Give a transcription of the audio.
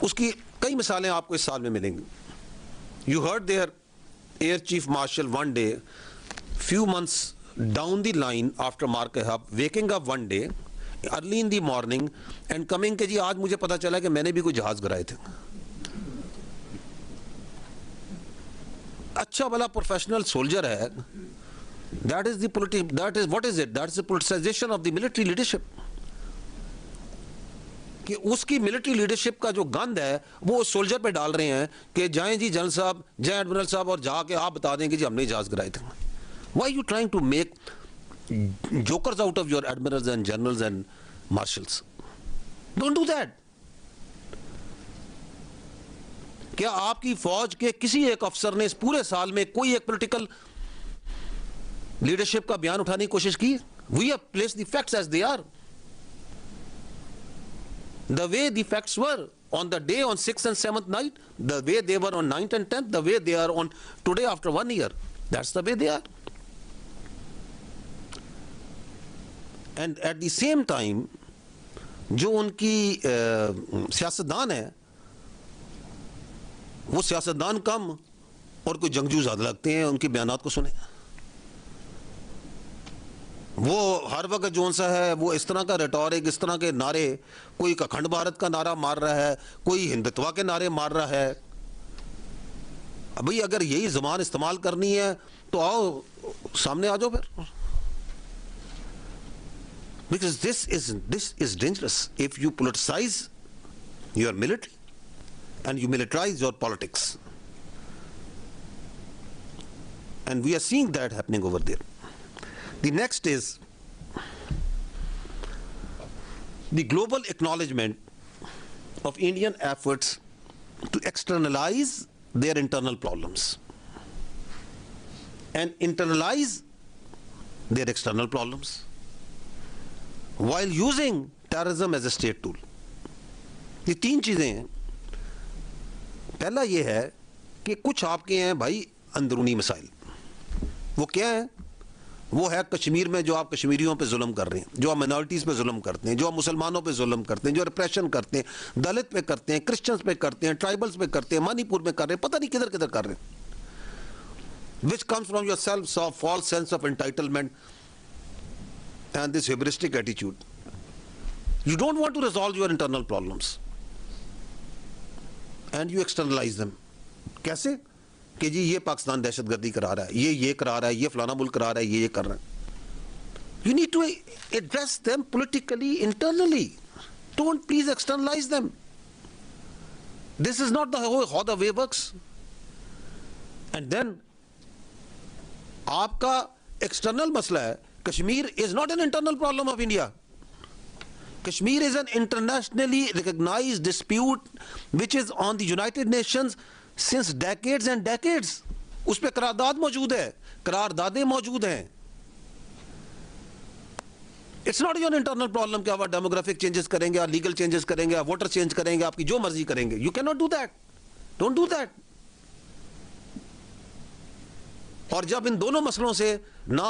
उसकी कई मिसालें आपको इस साल में मिलेंगी. You heard their Air Chief Marshal one day, few months down the line after Mark Hub, waking up one day early in the morning and coming कि जी आज मुझे पता चला कि मैंने भी कोई जहाज गिराए थे. अच्छा भला प्रोफेशनल सोल्जर है. That is the that is what is it? That is the politicization of the military leadership. कि उसकी मिलिट्री लीडरशिप का जो गंद है वो उस सोल्जर पे डाल रहे हैं कि जाएं जी जनरल साहब, जाएं एडमिरल साहब और जाके आप बता दें कि जी हमने जहाज गिराए थे. Why are you trying to make jokers out of your admirals and generals and marshals? Don't do that. क्या आपकी फौज के किसी एक अफसर ने इस पूरे साल में कोई एक पॉलिटिकल लीडरशिप का बयान उठाने की कोशिश की? We have placed the facts as they are. The way the facts were on the day on 6th and 7th night, the way they were on 9th and 10th, the way they are on today after 1 year. That's the way they are. And at the same time, जो उनकी सियासतदान है, वो सियासतदान कम और कोई जंगजू ज़्यादा लगते हैं. उनके बयानात को सुने. वो हर वक्त जो सा है वो इस तरह का रेटोरिक, इस तरह के नारे, कोई अखंड भारत का नारा मार रहा है, कोई हिंदुत्व के नारे मार रहा है. भाई अगर यही ज़बान इस्तेमाल करनी है तो आओ सामने आ जाओ फिर. Because this is dangerous if you politicize your military and you militarize your politics. And we are seeing that happening over there. The next is the global acknowledgement of Indian efforts to externalize their internal problems and internalize their external problems while using terrorism as a state tool. ये तीन चीज़ें हैं. पहला ये है कि कुछ आपके हैं भाई अंदरूनी मसाइल. वो क्या है? वो है कश्मीर में जो आप कश्मीरियों पे जुल्म कर रहे हैं, जो आप माइनॉरिटीज़ पे जुल्म करते हैं, जो आप मुसलमानों पे जुल्म करते हैं, जो रिप्रेशन करते हैं, दलित पे करते हैं, क्रिश्चियंस पे करते हैं, ट्राइबल्स पे करते हैं, मणिपुर में कर रहे हैं, पता नहीं किधर किधर कर रहे हैं. Which comes from your false sense of entitlement and this hubristic attitude. You don't want to resolve your internal problems and you externalize them. कैसे? कि जी ये पाकिस्तान दहशतगर्दी करा रहा है, ये करा रहा है, ये फलाना मुल्क करा रहा है, ये कर रहा है. You need to address them politically, internally. Don't please externalize them. This is not how the way works. And then आपका external मसला है. Kashmir is not an internal problem of India. Kashmir is an internationally recognized dispute which is on the United Nations since decades and decades. उस पे करारदाद मौजूद है, करारदादें मौजूद हैं. It's not your internal problem कि आप demographic changes करेंगे, आप legal changes करेंगे, आप voter change करेंगे, आपकी जो मर्जी करेंगे. You cannot do that. Don't do that. और जब इन दोनों मसलों से ना